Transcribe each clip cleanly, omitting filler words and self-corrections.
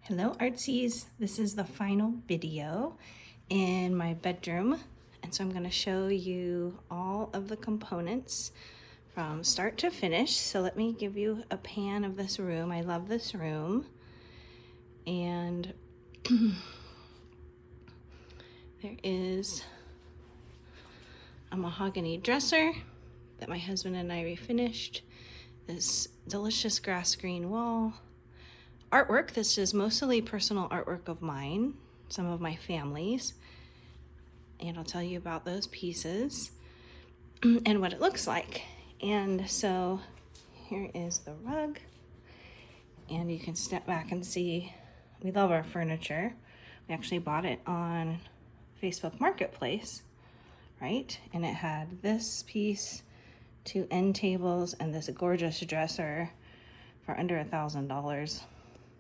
Hello artsies, this is the final video in my bedroom, and so I'm going to show you all of the components from start to finish. So let me give you a pan of this room. I love this room, and there is a mahogany dresser that my husband and I refinished, this delicious grass green wall, artwork. This is mostly personal artwork of mine, some of my family's, and I'll tell you about those pieces and what it looks like. And so here is the rug, and you can step back and see we love our furniture. We actually bought it on Facebook Marketplace, right? And it had this piece, 2 end tables, and this gorgeous dresser for under $1,000.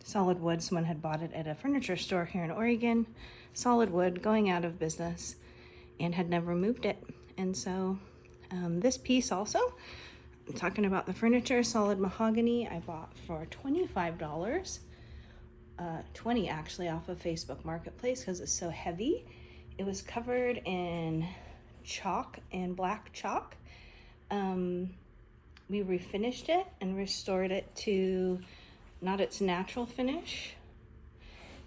Solid wood. Someone had bought it at a furniture store here in Oregon. Solid wood, going out of business, and had never moved it. And so this piece also, I'm talking about the furniture, solid mahogany, I bought for $25. 20 actually off of Facebook Marketplace because it's so heavy. It was covered in chalk and black chalk. We refinished it and restored it to not its natural finish.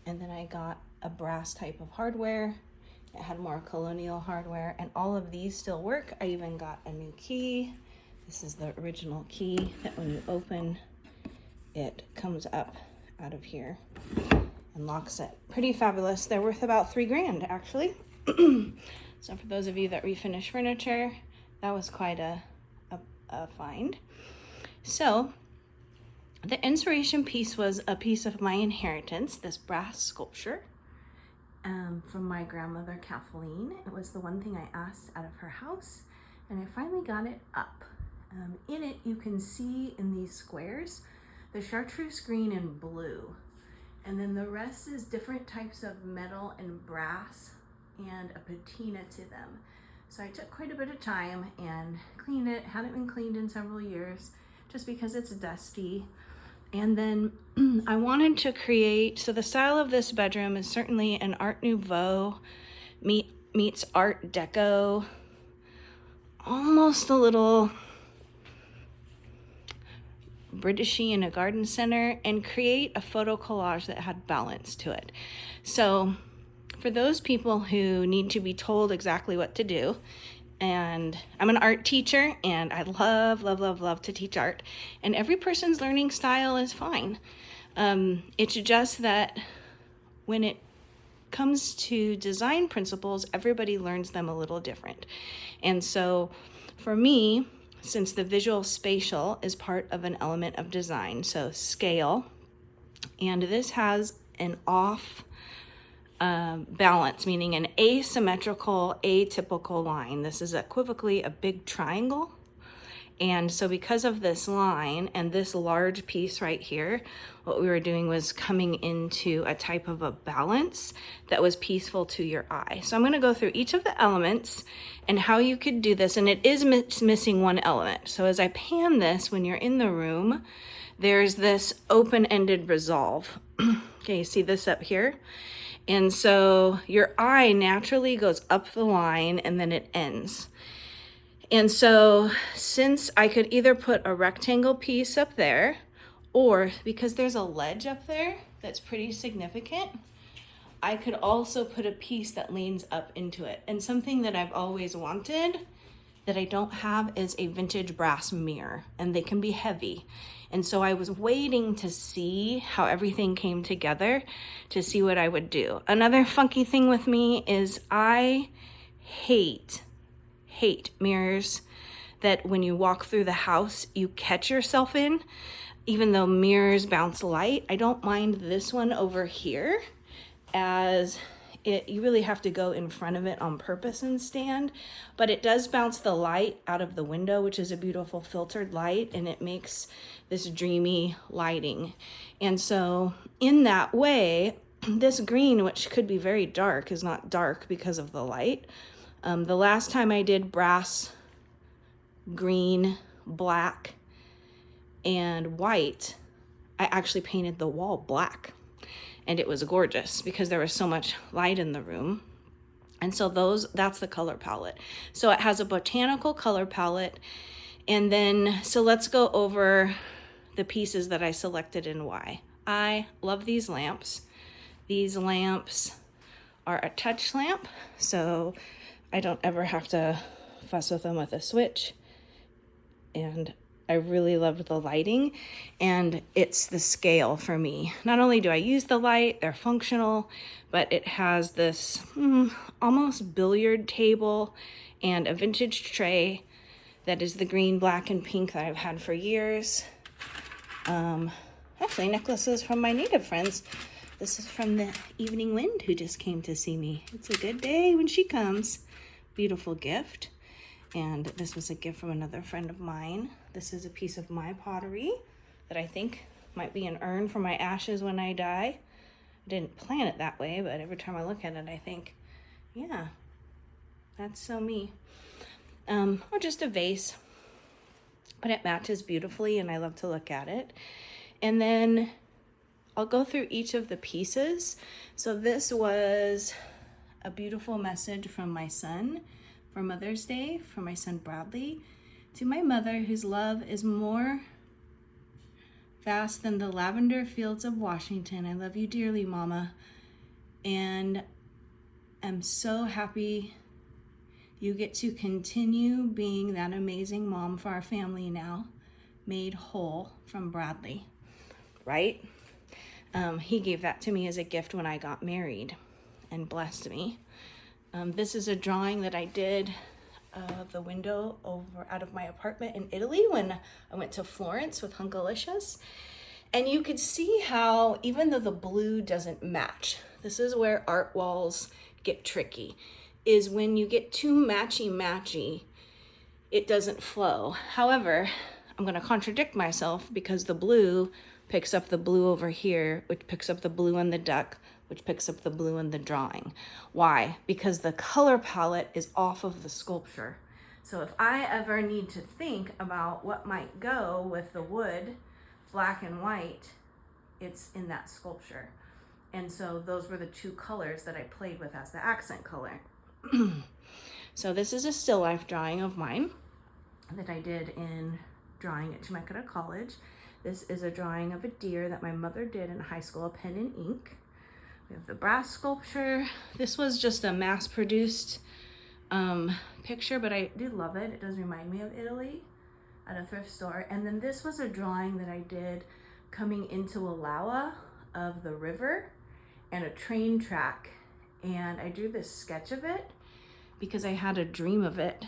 And then I got a brass type of hardware. It had more colonial hardware, and all of these still work. I even got a new key. This is the original key that when you open, it comes up out of here and locks it. Pretty fabulous. They're worth about $3 grand actually. So for those of you that refinish furniture, that was quite a find. So the inspiration piece was a piece of my inheritance, this brass sculpture from my grandmother, Kathleen. It was the one thing I asked out of her house, and I finally got it up. In it, you can see in these squares, the chartreuse green and blue, and then the rest is different types of metal and brass and a patina to them. So I took quite a bit of time and cleaned it. Hadn't been cleaned in several years just because it's dusty. And then I wanted to create, so the style of this bedroom is certainly an Art Nouveau meets Art Deco, almost a little Britishy in a garden center, and create a photo collage that had balance to it. So for those people who need to be told exactly what to do, and I'm an art teacher, and I love to teach art, and every person's learning style is fine. It's just that when it comes to design principles, everybody learns them a little different. And so for me, since the visual spatial is part of an element of design, so scale, and this has an off balance, meaning an asymmetrical, atypical line. This is equivocally a big triangle. And so because of this line and this large piece right here, what we were doing was coming into a type of a balance that was peaceful to your eye. So I'm going to go through each of the elements and how you could do this. And it is missing one element. So as I pan this, when you're in the room, there's this open-ended resolve. Okay, you see this up here? And so your eye naturally goes up the line and then it ends. And so since I could either put a rectangle piece up there, or because there's a ledge up there that's pretty significant, I could also put a piece that leans up into it. And something that I've always wanted that I don't have is a vintage brass mirror, and they can be heavy. And so I was waiting to see how everything came together to see what I would do. Another funky thing with me is I hate mirrors that when you walk through the house, you catch yourself in, even though mirrors bounce light. I don't mind this one over here, as you really have to go in front of it on purpose and stand, but it does bounce the light out of the window, which is a beautiful filtered light, and it makes this dreamy lighting. And so in that way, this green, which could be very dark, is not dark because of the light. The last time I did brass, green, black, and white, I actually painted the wall black. And it was gorgeous because there was so much light in the room. And so that's the color palette. So it has a botanical color palette. And then, so let's go over the pieces that I selected and why. I love these lamps. These lamps are a touch lamp, so I don't ever have to fuss with them with a switch. And I really loved the lighting, and it's the scale for me. Not only do I use the light, they're functional, but it has this almost billiard table and a vintage tray that is the green, black, and pink that I've had for years. Actually, necklaces from my native friends. This is from the Evening Wind, who just came to see me. It's a good day when she comes. Beautiful gift. And this was a gift from another friend of mine. This is a piece of my pottery that I think might be an urn for my ashes when I die. I didn't plan it that way, but every time I look at it, I think, yeah, that's so me. Or just a vase, but it matches beautifully and I love to look at it. And then I'll go through each of the pieces. So this was a beautiful message from my son for Mother's Day, for my son Bradley, to my mother, whose love is more vast than the lavender fields of Washington. I love you dearly, Mama, and I'm so happy you get to continue being that amazing mom for our family now, made whole, from Bradley, right? He gave that to me as a gift when I got married and blessed me. This is a drawing that I did of the window out of my apartment in Italy when I went to Florence with Hunkalicious. And you could see how, even though the blue doesn't match, this is where art walls get tricky, is when you get too matchy-matchy, it doesn't flow. However, I'm gonna contradict myself because the blue picks up the blue over here, which picks up the blue in the duck, which picks up the blue in the drawing. Why? Because the color palette is off of the sculpture. So if I ever need to think about what might go with the wood, black and white, it's in that sculpture. And so those were the two colors that I played with as the accent color. So this is a still life drawing of mine that I did in drawing at Temecula College. This is a drawing of a deer that my mother did in high school, a pen and ink. We have the brass sculpture. This was just a mass-produced picture, but I do love it. It does remind me of Italy at a thrift store. And then this was a drawing that I did coming into Alawa of the river and a train track. And I drew this sketch of it because I had a dream of it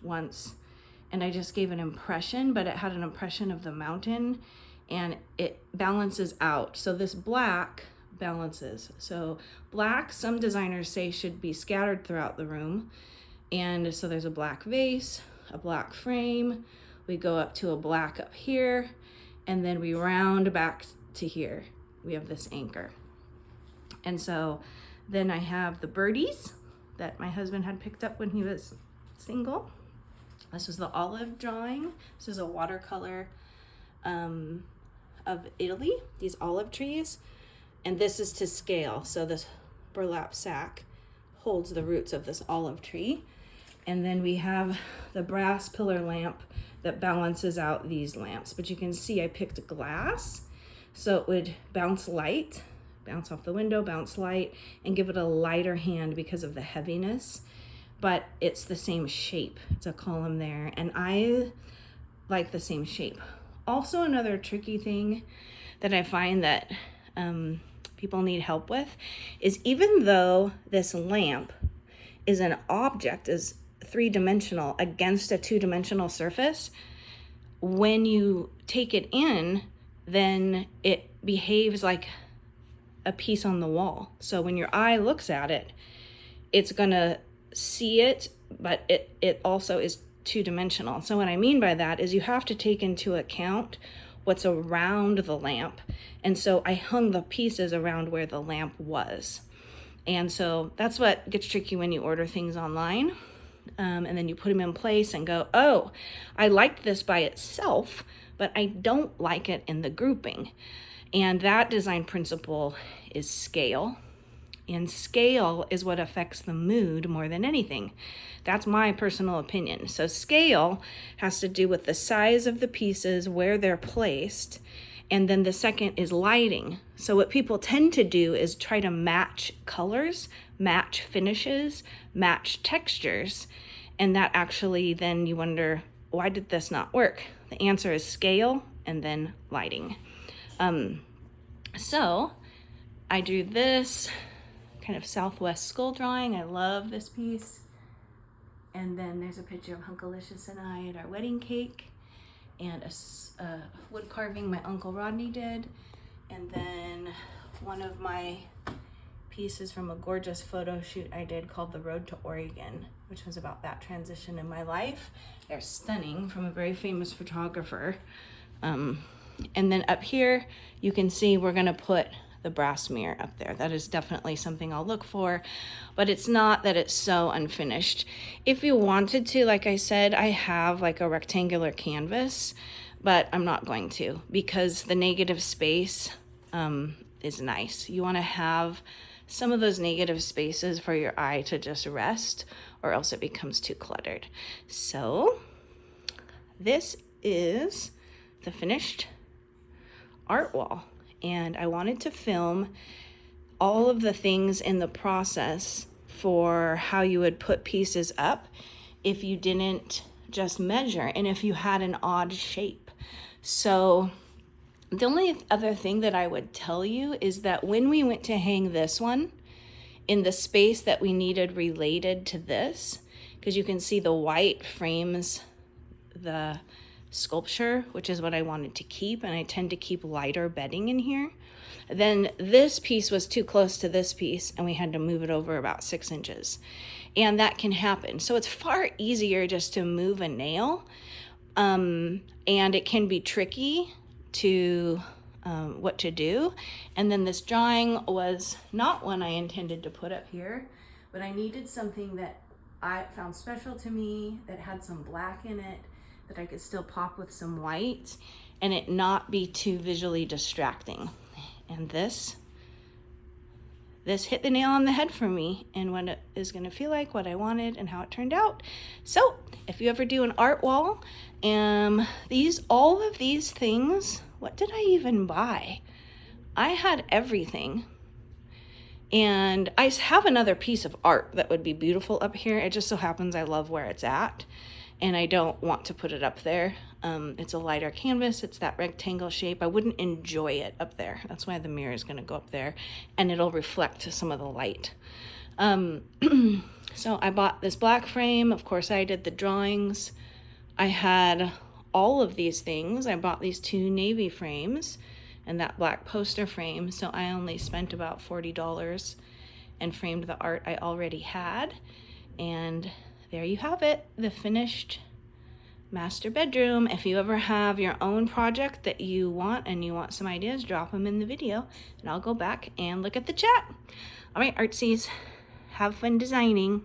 once. And I just gave an impression, but it had an impression of the mountain and it balances out. So this black balances. So black, some designers say, should be scattered throughout the room. And so there's a black vase, a black frame. We go up to a black up here, and then we round back to here. We have this anchor. And so then I have the birdies that my husband had picked up when he was single. This was the olive drawing. This is a watercolor of Italy, these olive trees. And this is to scale. So this burlap sack holds the roots of this olive tree. And then we have the brass pillar lamp that balances out these lamps. But you can see I picked glass so it would bounce light, bounce off the window, bounce light, and give it a lighter hand because of the heaviness. But it's the same shape. It's a column there, and I like the same shape. Also, another tricky thing that I find that people need help with is, even though this lamp is an object, is three-dimensional against a two-dimensional surface, when you take it in, then it behaves like a piece on the wall. So when your eye looks at it, it's gonna see it, but it also is two-dimensional. So what I mean by that is you have to take into account what's around the lamp. And so I hung the pieces around where the lamp was. And so that's what gets tricky when you order things online. And then you put them in place and go, oh, I liked this by itself, but I don't like it in the grouping. And that design principle is scale. And scale is what affects the mood more than anything. That's my personal opinion. So scale has to do with the size of the pieces, where they're placed, and then the second is lighting. So what people tend to do is try to match colors, match finishes, match textures, and that actually then you wonder, why did this not work? The answer is scale and then lighting. So I drew this kind of Southwest skull drawing. I love this piece. And then there's a picture of Hunkalicious and I at our wedding cake, and a wood carving my Uncle Rodney did. And then one of my pieces from a gorgeous photo shoot I did called The Road to Oregon, which was about that transition in my life. They're stunning, from a very famous photographer. And then up here, you can see we're gonna put the brass mirror up there. That is definitely something I'll look for, but it's not that it's so unfinished. If you wanted to, like I said, I have like a rectangular canvas, but I'm not going to, because the negative space is nice. You wanna have some of those negative spaces for your eye to just rest, or else it becomes too cluttered. So this is the finished art wall, and I wanted to film all of the things in the process for how you would put pieces up if you didn't just measure and if you had an odd shape. So the only other thing that I would tell you is that when we went to hang this one in the space that we needed related to this, because you can see the white frames the sculpture, which is what I wanted to keep, and I tend to keep lighter bedding in here. Then this piece was too close to this piece, and we had to move it over about 6 inches. And that can happen. So it's far easier just to move a nail, and it can be tricky to what to do. And then this drawing was not one I intended to put up here, but I needed something that I found special to me, that had some black in it, that I could still pop with some white and it not be too visually distracting. And this hit the nail on the head for me, and what it is going to feel like, what I wanted, and how it turned out. So if you ever do an art wall, all of these things, what did I even buy? I had everything. And I have another piece of art that would be beautiful up here. It just so happens I love where it's at, and I don't want to put it up there. It's a lighter canvas. It's that rectangle shape. I wouldn't enjoy it up there. That's why the mirror is going to go up there, and it'll reflect some of the light. So I bought this black frame. Of course, I did the drawings. I had all of these things. I bought these 2 navy frames and that black poster frame. So I only spent about $40 and framed the art I already had. And there you have it, the finished master bedroom. If you ever have your own project that you want and you want some ideas, drop them in the video and I'll go back and look at the chat. All right, artsies, have fun designing.